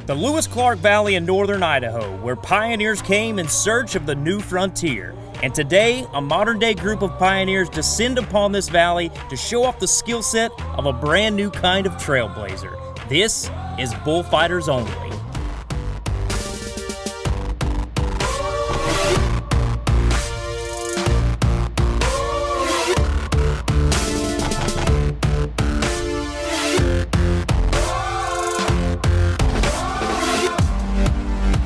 The Lewis-Clark Valley in northern Idaho, where pioneers came in search of the new frontier. And today, a modern-day group of pioneers descend upon this valley to show off the skill set of a brand new kind of trailblazer. This is Bullfighters only.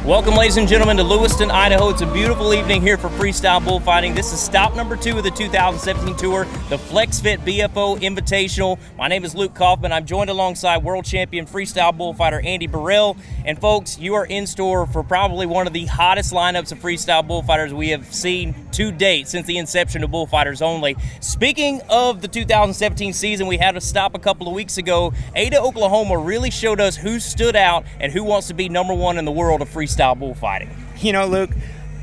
Welcome, ladies and gentlemen, to Lewiston, Idaho. It's a beautiful evening here for freestyle bullfighting. This is stop number 2 of the 2017 tour, the Flexfit BFO Invitational. My name is Luke Kaufman. I'm joined alongside world champion freestyle bullfighter Andy Burrell. And folks, you are in store for probably one of the hottest lineups of freestyle bullfighters we have seen to date since the inception of Bullfighters only. Speaking of the 2017 season, we had a stop a couple of weeks ago. Ada, Oklahoma really showed us who stood out and who wants to be #1 in the world of freestyle bullfighting. You know, Luke,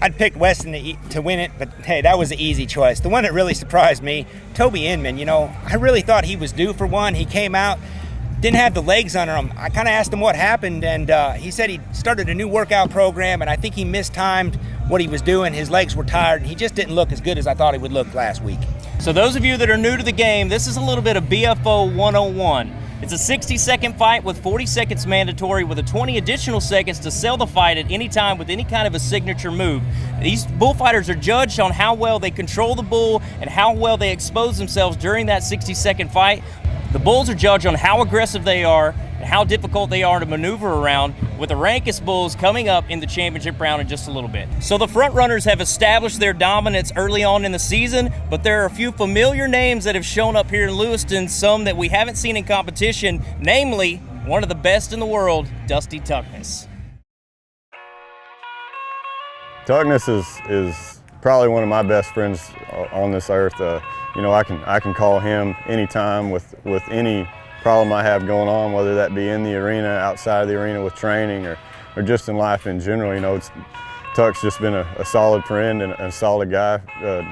I'd pick Weston to win it, but hey, that was an easy choice. The one that really surprised me, Toby Inman, you know, I really thought he was due for one. He came out, didn't have the legs under him. I kind of asked him what happened, and he said he started a new workout program, and I think he mistimed what he was doing. His legs were tired, and he just didn't look as good as I thought he would look last week. So those of you that are new to the game, this is a little bit of BFO 101. It's a 60-second fight with 40 seconds mandatory with a 20 additional seconds to sell the fight at any time with any kind of a signature move. These bullfighters are judged on how well they control the bull and how well they expose themselves during that 60-second fight. The bulls are judged on how aggressive they are and how difficult they are to maneuver around, with the rankest bulls coming up in the championship round in just a little bit. So the front runners have established their dominance early on in the season, but there are a few familiar names that have shown up here in Lewiston, some that we haven't seen in competition, namely one of the best in the world, Dusty Tuckness. Tuckness is probably one of my best friends on this earth. You know, I can call him anytime with any problem I have going on, whether that be in the arena, outside of the arena with training, or just in life in general. You know, Tuck's just been a solid friend and a solid guy,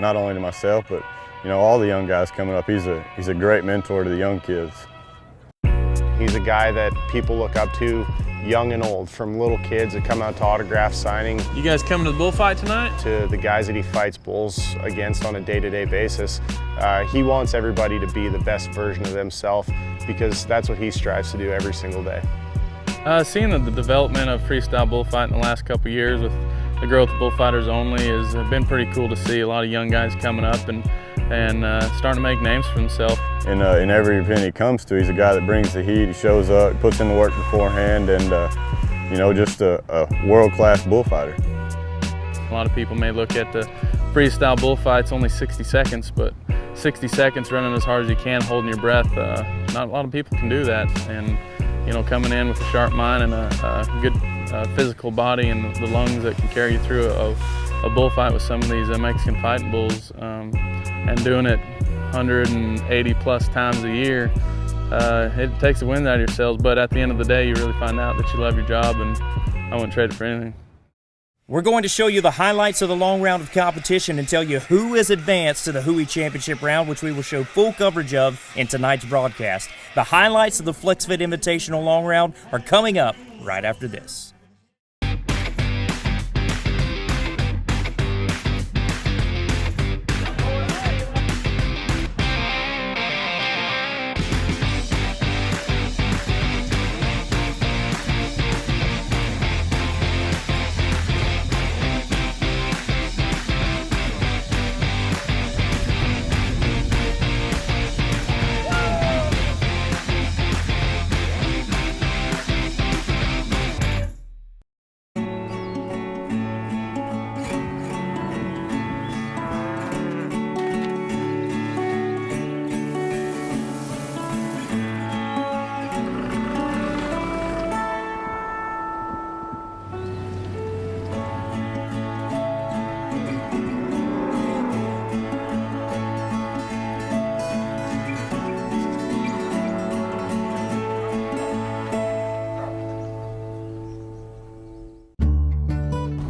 not only to myself, but you know, all the young guys coming up. He's a great mentor to the young kids. He's a guy that people look up to, young and old, from little kids that come out to autograph signing. You guys coming to the bullfight tonight? To the guys that he fights bulls against on a day-to-day basis. He wants everybody to be the best version of themselves, because that's what he strives to do every single day. Seeing the development of freestyle bullfighting in the last couple of years with the growth of Bullfighters only has been pretty cool to see. A lot of young guys coming up and starting to make names for themselves. In every event he comes to, he's a guy that brings the heat. He shows up, puts in the work beforehand, and you know, just a world-class bullfighter. A lot of people may look at the freestyle bullfights only 60 seconds, but 60 seconds running as hard as you can, holding your breath. Not a lot of people can do that, and you know, coming in with a sharp mind and a good physical body and the lungs that can carry you through a bullfight with some of these Mexican fighting bulls, and doing it 180 plus times a year, it takes the wind out of your sails, but at the end of the day, you really find out that you love your job, and I wouldn't trade it for anything. We're going to show you the highlights of the long round of competition and tell you who is advanced to the Hui Championship round, which we will show full coverage of in tonight's broadcast. The highlights of the Flexfit Invitational long round are coming up right after this.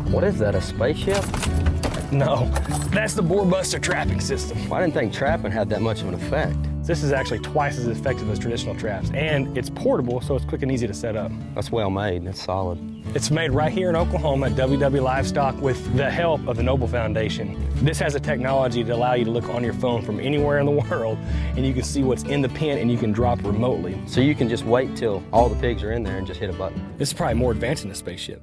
What is that, a spaceship? No, that's the Boarbuster trapping system. Well, I didn't think trapping had that much of an effect. This is actually twice as effective as traditional traps, and it's portable, so it's quick and easy to set up. That's well made, that's solid. It's made right here in Oklahoma at WW Livestock with the help of the Noble Foundation. This has a technology to allow you to look on your phone from anywhere in the world, and you can see what's in the pen and you can drop remotely. So you can just wait till all the pigs are in there and just hit a button. This is probably more advanced than a spaceship.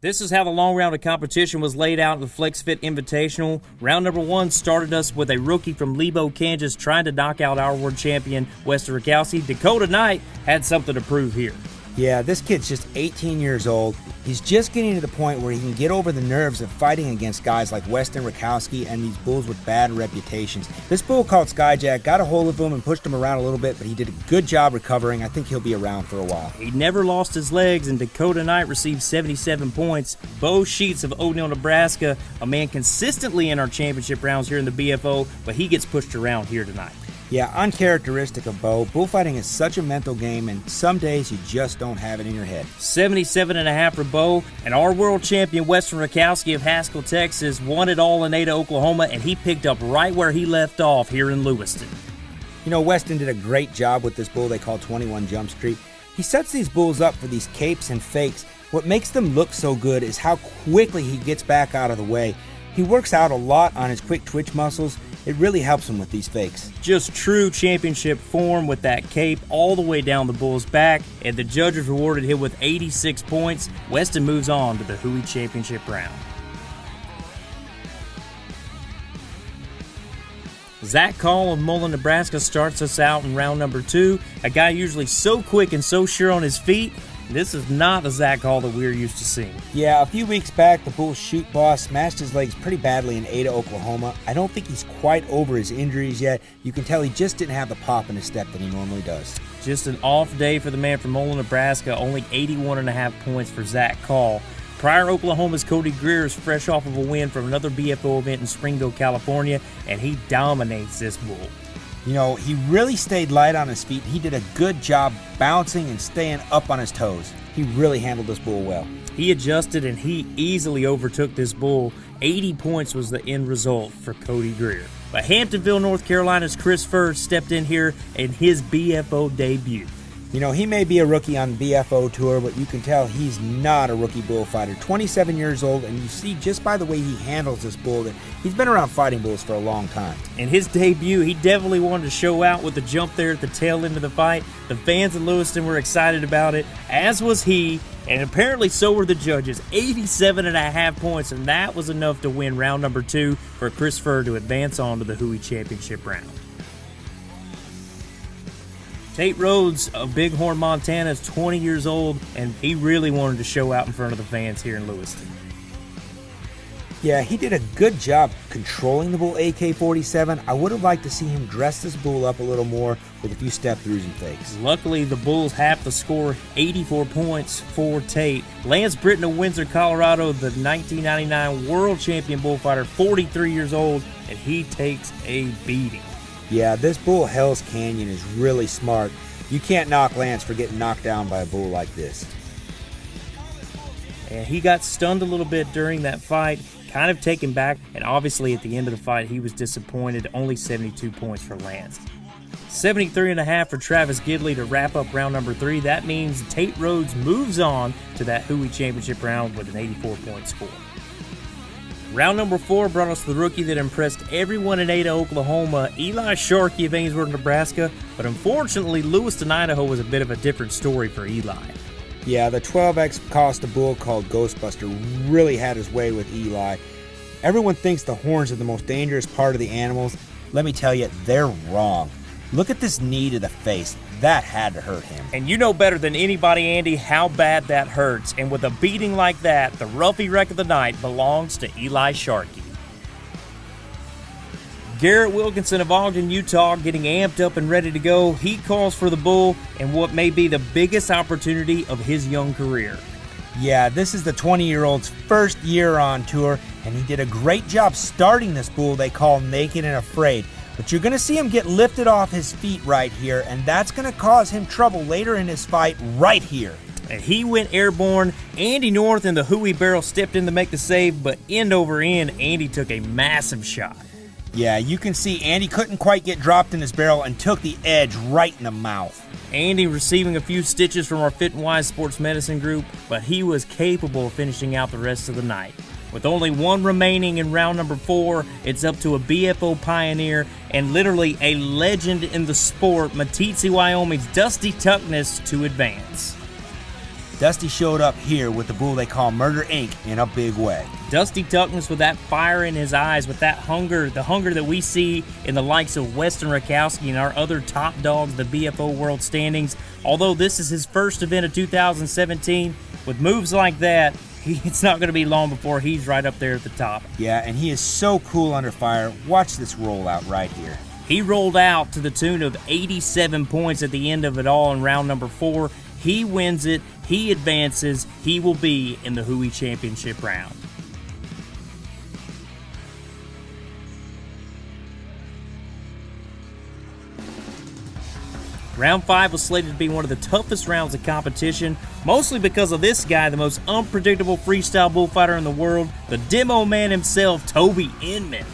This is how the long round of competition was laid out in the Flexfit Invitational. Round number 1 started us with a rookie from Lebo, Kansas, trying to knock out our world champion, Weston Rakowski. Dakota Knight had something to prove here. Yeah, this kid's just 18 years old. He's just getting to the point where he can get over the nerves of fighting against guys like Weston Rakowski and these bulls with bad reputations. This bull called Skyjack got a hold of him and pushed him around a little bit, but he did a good job recovering. I think he'll be around for a while. He never lost his legs, and Dakota Knight received 77 points. Bo Sheets of O'Neill, Nebraska, a man consistently in our championship rounds here in the BFO, but he gets pushed around here tonight. Yeah, uncharacteristic of Bo. Bullfighting is such a mental game, and some days you just don't have it in your head. 77.5 for Bo, and our world champion Weston Rakowski of Haskell, Texas, won it all in Ada, Oklahoma, and he picked up right where he left off here in Lewiston. You know, Weston did a great job with this bull they call 21 Jump Street. He sets these bulls up for these capes and fakes. What makes them look so good is how quickly he gets back out of the way. He works out a lot on his quick twitch muscles. It really helps him with these fakes. Just true championship form with that cape all the way down the bull's back, and the judges rewarded him with 86 points. Weston moves on to the Hui Championship round. Zach Call of Mullen, Nebraska starts us out in round number 2. A guy usually so quick and so sure on his feet. This is not the Zach Hall that we're used to seeing. Yeah, a few weeks back, the Bull's shoot boss smashed his legs pretty badly in Ada, Oklahoma. I don't think he's quite over his injuries yet. You can tell he just didn't have the pop in his step that he normally does. Just an off day for the man from Mullen, Nebraska. Only 81.5 points for Zach Call. Prior Oklahoma's Cody Greer is fresh off of a win from another BFO event in Springville, California, and he dominates this bull. You know, he really stayed light on his feet. He did a good job bouncing and staying up on his toes. He really handled this bull well. He adjusted and he easily overtook this bull. 80 points was the end result for Cody Greer. But Hamptonville, North Carolina's Chris Furr stepped in here in his BFO debut. You know, he may be a rookie on the BFO tour, but you can tell he's not a rookie bullfighter. 27 years old, and you see just by the way he handles this bull that he's been around fighting bulls for a long time. In his debut, he definitely wanted to show out with the jump there at the tail end of the fight. The fans in Lewiston were excited about it, as was he, and apparently so were the judges. 87.5 points, and that was enough to win round number 2 for Chris Furr to advance on to the Hui Championship round. Tate Rhodes of Bighorn, Montana is 20 years old, and he really wanted to show out in front of the fans here in Lewiston. Yeah, he did a good job controlling the bull AK-47. I would have liked to see him dress this bull up a little more with a few step-throughs and fakes. Luckily, the Bulls have the score, 84 points for Tate. Lance Britton of Windsor, Colorado, the 1999 world champion bullfighter, 43 years old, and he takes a beating. Yeah, this bull Hell's Canyon is really smart. You can't knock Lance for getting knocked down by a bull like this. And he got stunned a little bit during that fight, kind of taken back, and obviously at the end of the fight he was disappointed. Only 72 points for Lance. 73.5 for Travis Gidley to wrap up round number 3. That means Tate Rhodes moves on to that Hui Championship round with an 84-point score. Round number 4 brought us the rookie that impressed everyone in Ada, Oklahoma, Eli Sharkey of Ainsworth, Nebraska, but unfortunately Lewiston, Idaho was a bit of a different story for Eli. Yeah, the 12X Costa bull called Ghostbuster really had his way with Eli. Everyone thinks the horns are the most dangerous part of the animals. Let me tell you, they're wrong. Look at this knee to the face. That had to hurt him. And you know better than anybody, Andy, how bad that hurts. And with a beating like that, the roughie wreck of the night belongs to Eli Sharkey. Garrett Wilkinson of Ogden, Utah, getting amped up and ready to go. He calls for the bull in what may be the biggest opportunity of his young career. Yeah, this is the 20-year-old's first year on tour, and he did a great job starting this bull they call Naked and Afraid. But you're going to see him get lifted off his feet right here, and that's going to cause him trouble later in his fight right here. And he went airborne. Andy North in the Hui barrel stepped in to make the save, but end over end, Andy took a massive shot. Yeah, you can see Andy couldn't quite get dropped in his barrel and took the edge right in the mouth. Andy receiving a few stitches from our Fit and Wise Sports Medicine group, but he was capable of finishing out the rest of the night. With only one remaining in round number 4, it's up to a BFO pioneer and literally a legend in the sport, Meeteetse, Wyoming's Dusty Tuckness, to advance. Dusty showed up here with the bull they call Murder Inc. in a big way. Dusty Tuckness with that fire in his eyes, with that hunger, the hunger that we see in the likes of Weston Rakowski and our other top dogs, the BFO World Standings. Although this is his first event of 2017, with moves like that, it's not going to be long before he's right up there at the top. Yeah, and he is so cool under fire. Watch this rollout right here. He rolled out to the tune of 87 points at the end of it all in round number 4. He wins it. He advances. He will be in the Hui Championship round. Round 5 was slated to be one of the toughest rounds of competition, mostly because of this guy, the most unpredictable freestyle bullfighter in the world, the demo man himself, Toby Inman.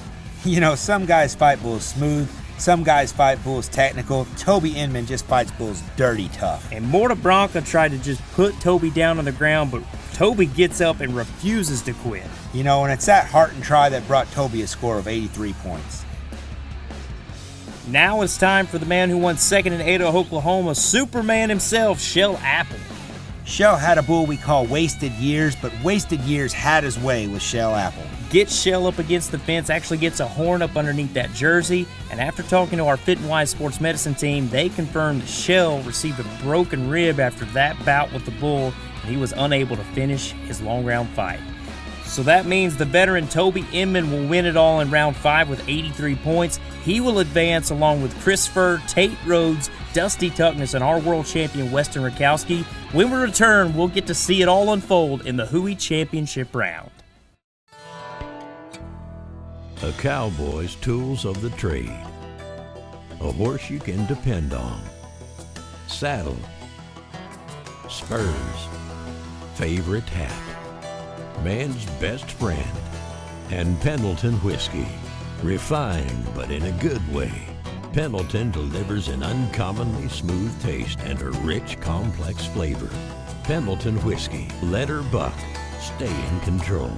You know, some guys fight bulls smooth, some guys fight bulls technical. Toby Inman just fights bulls dirty tough. And Morta Branca tried to just put Toby down on the ground, but Toby gets up and refuses to quit. You know, and it's that heart and try that brought Toby a score of 83 points. Now it's time for the man who won second in Idaho, Oklahoma, Superman himself, Shell Apple. Shell had a bull we call Wasted Years, but Wasted Years had his way with Shell Apple. Gets Shell up against the fence, actually gets a horn up underneath that jersey, and after talking to our Fit and Wise Sports Medicine team, they confirmed that Shell received a broken rib after that bout with the bull, and he was unable to finish his long round fight. So that means the veteran Toby Inman will win it all in round 5 with 83 points. He will advance along with Chris Furr, Tate Rhodes, Dusty Tuckness, and our world champion Weston Rakowski. When we return, we'll get to see it all unfold in the Hui Championship round. A cowboy's tools of the trade. A horse you can depend on. Saddle. Spurs. Favorite hat. Man's best friend. And Pendleton whiskey. Refined, but in a good way. Pendleton delivers an uncommonly smooth taste and a rich, complex flavor. Pendleton whiskey. Let her buck. Stay in control.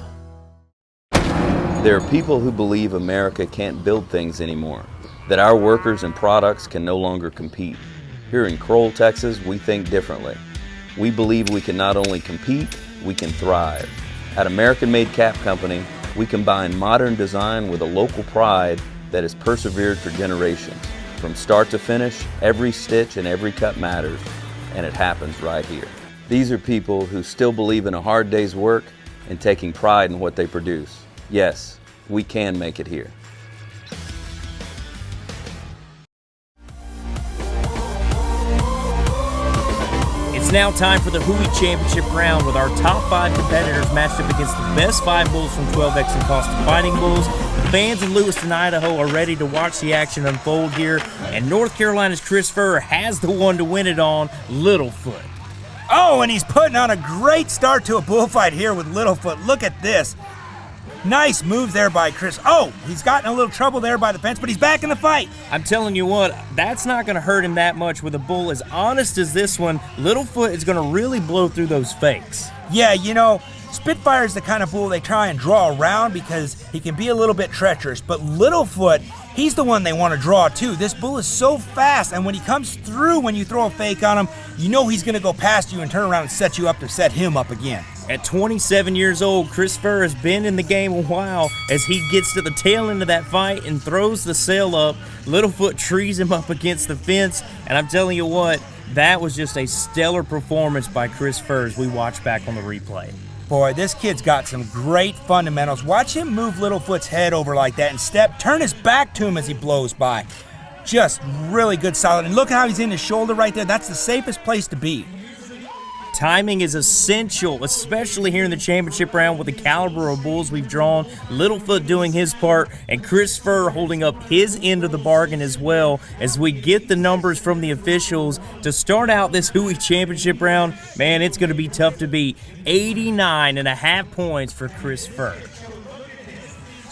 There are people who believe America can't build things anymore, that our workers and products can no longer compete. Here in Kroll, Texas, we think differently. We believe we can not only compete, we can thrive. At American Made Cap Company, we combine modern design with a local pride that has persevered for generations. From start to finish, every stitch and every cut matters, and it happens right here. These are people who still believe in a hard day's work and taking pride in what they produce. Yes, we can make it here. It's now time for the Hui Championship round with our top 5 competitors matched up against the best 5 bulls from 12X and Costa Fighting Bulls. The fans in Lewiston, Idaho are ready to watch the action unfold here, and North Carolina's Chris Furr has the one to win it on, Littlefoot. Oh, and he's putting on a great start to a bullfight here with Littlefoot. Look at this. Nice move there by Chris. Oh, he's gotten a little trouble there by the fence, but he's back in the fight. I'm telling you what, that's not going to hurt him that much with a bull as honest as this one. Littlefoot is going to really blow through those fakes. Yeah, you know, Spitfire is the kind of bull they try and draw around because he can be a little bit treacherous, but Littlefoot, he's the one they want to draw too. This bull is so fast, and when he comes through, when you throw a fake on him, you know he's going to go past you and turn around and set you up to set him up again. At 27 years old, Chris Furr has been in the game a while as he gets to the tail end of that fight and throws the sail up. Littlefoot trees him up against the fence, and I'm telling you what, that was just a stellar performance by Chris Furr as we watch back on the replay. Boy, this kid's got some great fundamentals. Watch him move Littlefoot's head over like that and turn his back to him as he blows by. Just really good, solid. And look how he's in his shoulder right there. That's the safest place to be. Timing is essential, especially here in the championship round with the caliber of bulls we've drawn. Littlefoot doing his part and Chris Furr holding up his end of the bargain as well as we get the numbers from the officials to start out this Hui Championship round. Man, it's going to be tough to beat. 89.5 points for Chris Furr.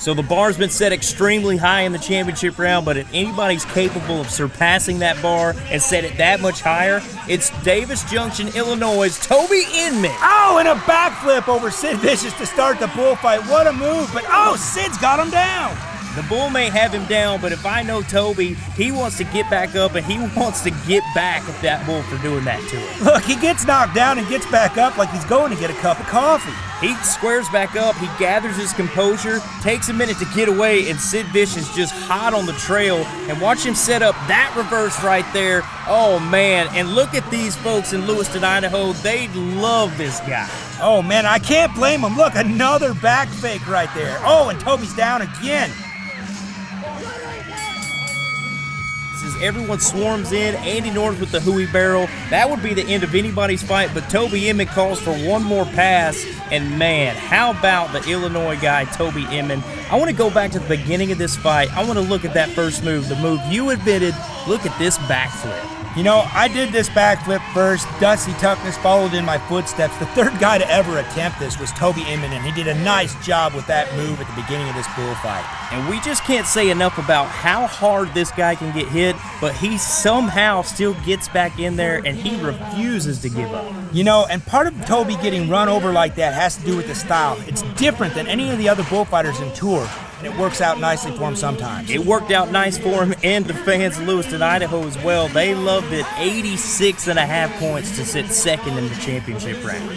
So the bar's been set extremely high in the championship round, but if anybody's capable of surpassing that bar and set it that much higher, it's Davis Junction, Illinois' Toby Inman. Oh, and a backflip over Sid Vicious to start the bullfight. What a move, but oh, Sid's got him down. The bull may have him down, but if I know Toby, he wants to get back up and he wants to get back at that bull for doing that to him. Look, he gets knocked down and gets back up like he's going to get a cup of coffee. He squares back up, he gathers his composure, takes a minute to get away, and Sid Vicious just hot on the trail. And watch him set up that reverse right there. Oh, man. And look at these folks in Lewiston, Idaho. They love this guy. Oh, man, I can't blame him. Look, another back fake right there. Oh, and Toby's down again. As everyone swarms in, Andy North with the Huey barrel. That would be the end of anybody's fight, but Toby Inman calls for one more pass. And man, how about the Illinois guy, Toby Inman? I want to go back to the beginning of this fight. I want to look at that first move, the move you admitted. Look at this backflip. You know, I did this backflip first. Dusty Tuckness followed in my footsteps. The third guy to ever attempt this was Toby Inman, and he did a nice job with that move at the beginning of this bullfight. And we just can't say enough about how hard this guy can get hit, but he somehow still gets back in there, and he refuses to give up. You know, and part of Toby getting run over like that has to do with the style. It's different than any of the other bullfighters in Tour, and it works out nicely for him sometimes. It worked out nice for him and the fans of Lewiston, Idaho as well. They loved it. 86.5 points to sit second in the championship round.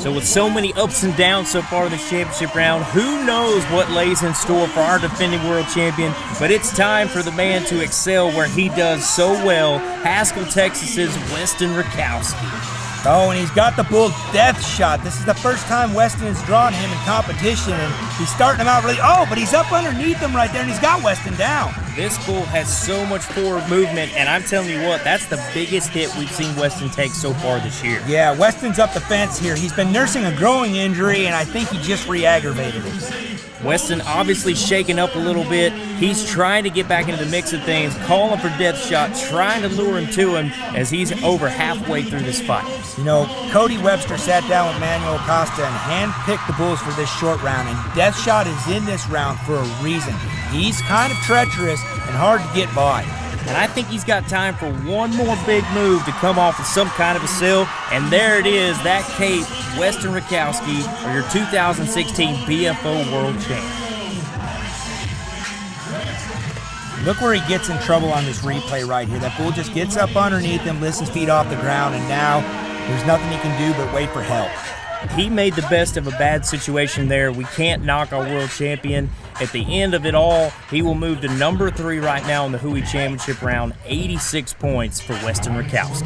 So with so many ups and downs so far in this championship round, who knows what lays in store for our defending world champion, but it's time for the man to excel where he does so well, Haskell, Texas's Weston Rakowski. Oh, and he's got the bull death shot. This is the first time Weston has drawn him in competition, and he's starting him out really. Oh, but he's up underneath him right there, and he's got Weston down. This bull has so much forward movement, and I'm telling you what, that's the biggest hit we've seen Weston take so far this year. Yeah, Weston's up the fence here. He's been nursing a growing injury, and I think he just re-aggravated it. Weston obviously shaking up a little bit. He's trying to get back into the mix of things, calling for death shot, trying to lure him to him as he's over halfway through this fight. You know, Cody Webster sat down with Manuel Costa and handpicked the bulls for this short round, and death shot is in this round for a reason. He's kind of treacherous and hard to get by. And I think he's got time for one more big move to come off with some kind of a sill. And there it is, that cape, Weston Rakowski, or your 2016 BFO World Champ. Look where he gets in trouble on this replay right here. That bull just gets up underneath him, lifts his feet off the ground, and now there's nothing he can do but wait for help. He made the best of a bad situation there. We can't knock our world champion. At the end of it all, he will move to number 3 right now in the Huey Championship round. 86 points for Weston Rakowski.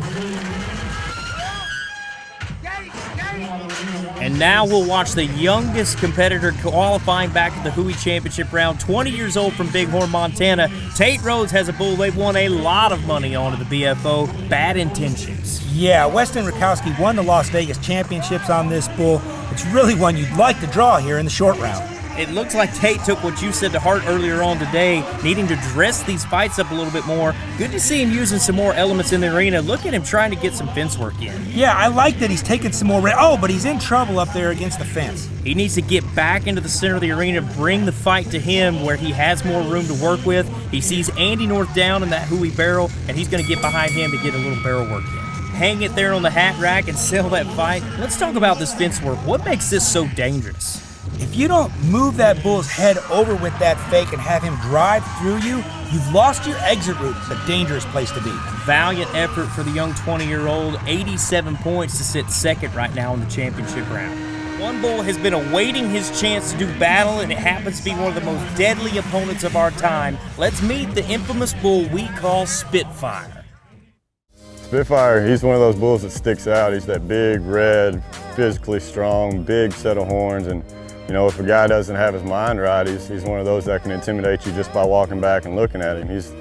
And now we'll watch the youngest competitor qualifying back to the Huey Championship round, 20 years old from Bighorn, Montana. Tate Rhodes has a bull they've won a lot of money on at the BFO, Bad Intentions. Yeah, Weston Rakowski won the Las Vegas Championships on this bull. It's really one you'd like to draw here in the short round. It looks like Tate took what you said to heart earlier on today, needing to dress these fights up a little bit more. Good to see him using some more elements in the arena. Look at him trying to get some fence work in. Yeah, I like that he's taking some more. Oh, but he's in trouble up there against the fence. He needs to get back into the center of the arena, bring the fight to him where he has more room to work with. He sees Andy North down in that Huey barrel, and he's going to get behind him to get a little barrel work in. Hang it there on the hat rack and sell that fight. Let's talk about this fence work. What makes this so dangerous? If you don't move that bull's head over with that fake and have him drive through you, you've lost your exit route. It's a dangerous place to be. Valiant effort for the young 20-year-old. 87 points to sit second right now in the championship round. One bull has been awaiting his chance to do battle, and it happens to be one of the most deadly opponents of our time. Let's meet the infamous bull we call Spitfire. Spitfire, he's one of those bulls that sticks out. He's that big, red, physically strong, big set of horns, and you know, if a guy doesn't have his mind right, he's one of those that can intimidate you just by walking back and looking at him. He's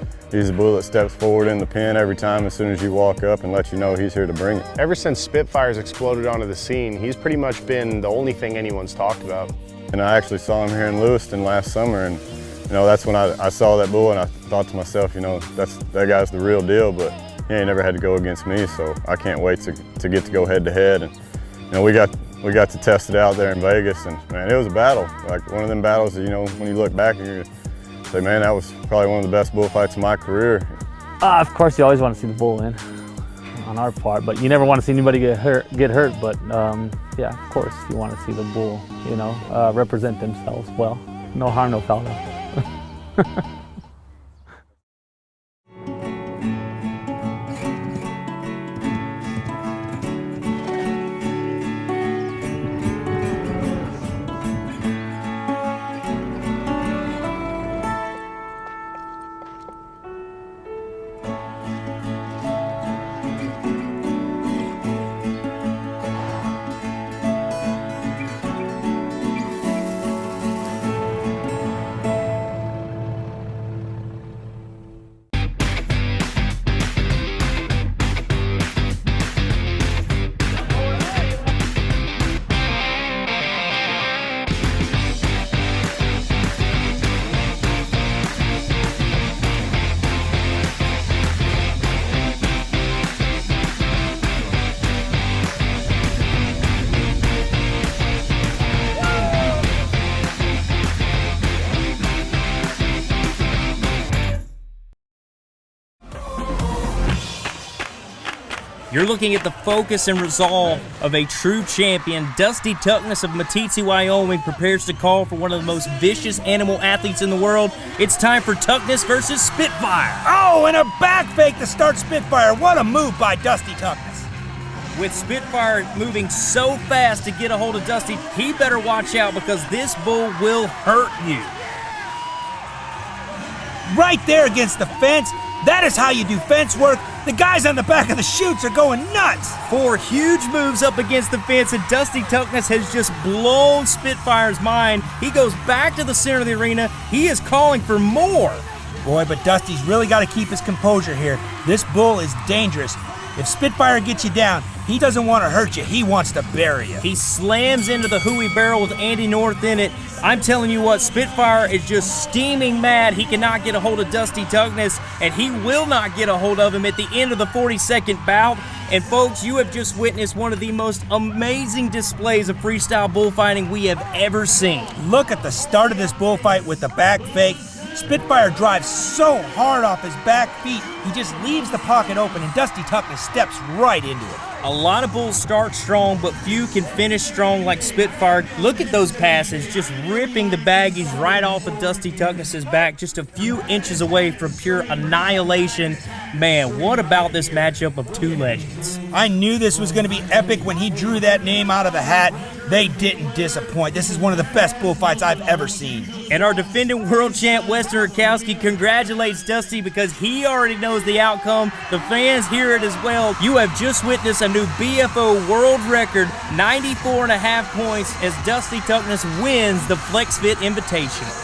a bull that steps forward in the pen every time as soon as you walk up and lets you know he's here to bring it. Ever since Spitfire's exploded onto the scene, he's pretty much been the only thing anyone's talked about. And I actually saw him here in Lewiston last summer, and you know, that's when I saw that bull and I thought to myself, you know, that guy's the real deal, but he ain't never had to go against me, so I can't wait to get to go head to head. And you know, we got got to test it out there in Vegas, and man, it was a battle. Like one of them battles that, you know, when you look back and you say, man, that was probably one of the best bullfights of my career. Of course, you always want to see the bull win on our part, but you never want to see anybody get hurt. But yeah, of course, you want to see the bull, you know, represent themselves well. No harm, no foul. You're looking at the focus and resolve of a true champion. Dusty Tuckness of Meeteetse, Wyoming prepares to call for one of the most vicious animal athletes in the world. It's time for Tuckness versus Spitfire. Oh, and a back fake to start Spitfire. What a move by Dusty Tuckness. With Spitfire moving so fast to get a hold of Dusty, he better watch out because this bull will hurt you. Right there against the fence. That is how you do fence work. The guys on the back of the chutes are going nuts. 4 huge moves up against the fence, and Dusty Tuckness has just blown Spitfire's mind. He goes back to the center of the arena. He is calling for more. Boy, but Dusty's really got to keep his composure here. This bull is dangerous. If Spitfire gets you down, he doesn't want to hurt you. He wants to bury you. He slams into the hooey barrel with Andy North in it. I'm telling you what, Spitfire is just steaming mad. He cannot get a hold of Dusty Tuckness, and he will not get a hold of him at the end of the 42nd bout. And folks, you have just witnessed one of the most amazing displays of freestyle bullfighting we have ever seen. Look at the start of this bullfight with the back fake. Spitfire drives so hard off his back feet, he just leaves the pocket open, and Dusty Tuckness steps right into it. A lot of bulls start strong, but few can finish strong like Spitfire. Look at those passes, just ripping the baggies right off of Dusty Tuckness's back, just a few inches away from pure annihilation. Man, what about this matchup of two legends? I knew this was going to be epic when he drew that name out of the hat. They didn't disappoint. This is one of the best bullfights I've ever seen. And our defending world champ, Weston Rakowski, congratulates Dusty because he already knows the outcome. The fans hear it as well. You have just witnessed a new BFO world record, 94.5 points, as Dusty Tuckness wins the Flexfit Invitational.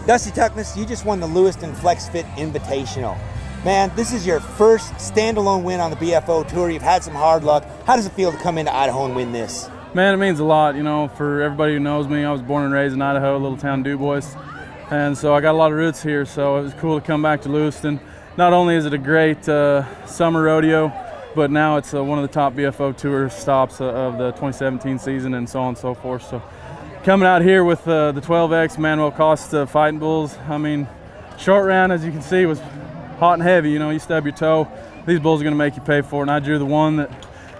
Dusty Tuckness, you just won the Lewiston Flexfit Invitational. Man, this is your first standalone win on the BFO Tour. You've had some hard luck. How does it feel to come into Idaho and win this? Man, it means a lot, you know, for everybody who knows me. I was born and raised in Idaho, a little town DuBois, and so I got a lot of roots here, so it was cool to come back to Lewiston. Not only is it a great summer rodeo, but now it's one of the top BFO Tour stops of the 2017 season and so on and so forth. So coming out here with the 12X Manuel Costa Fighting Bulls, I mean, short round, as you can see, was hot and heavy. You know, you stub your toe, these bulls are going to make you pay for it. And I drew the one that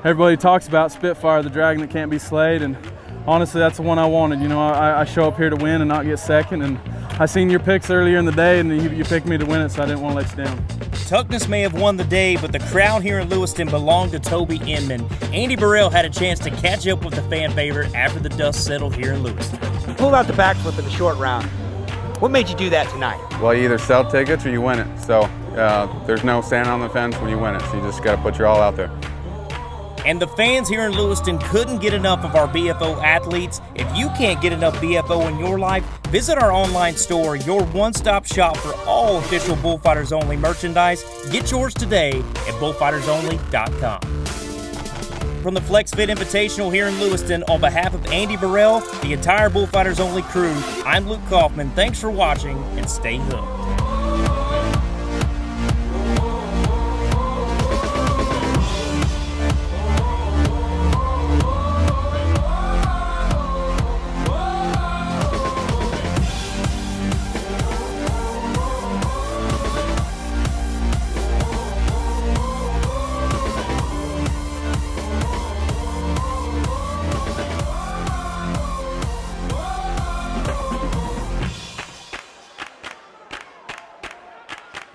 everybody talks about, Spitfire, the dragon that can't be slayed. And honestly, that's the one I wanted. You know, I show up here to win and not get second. And I seen your picks earlier in the day, and you picked me to win it, so I didn't want to let you down. Tuckness may have won the day, but the crown here in Lewiston belonged to Toby Inman. Andy Burrell had a chance to catch up with the fan favorite after the dust settled here in Lewiston. You pulled out the backflip in the short round. What made you do that tonight? Well, you either sell tickets or you win it. So there's no standing on the fence when you win it. So you just got to put your all out there. And the fans here in Lewiston couldn't get enough of our BFO athletes. If you can't get enough BFO in your life, visit our online store, your one-stop shop for all official Bullfighters Only merchandise. Get yours today at bullfightersonly.com. From the Flexfit Invitational here in Lewiston, on behalf of Andy Burrell, the entire Bullfighters Only crew, I'm Luke Kaufman. Thanks for watching, and stay hooked.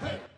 hey.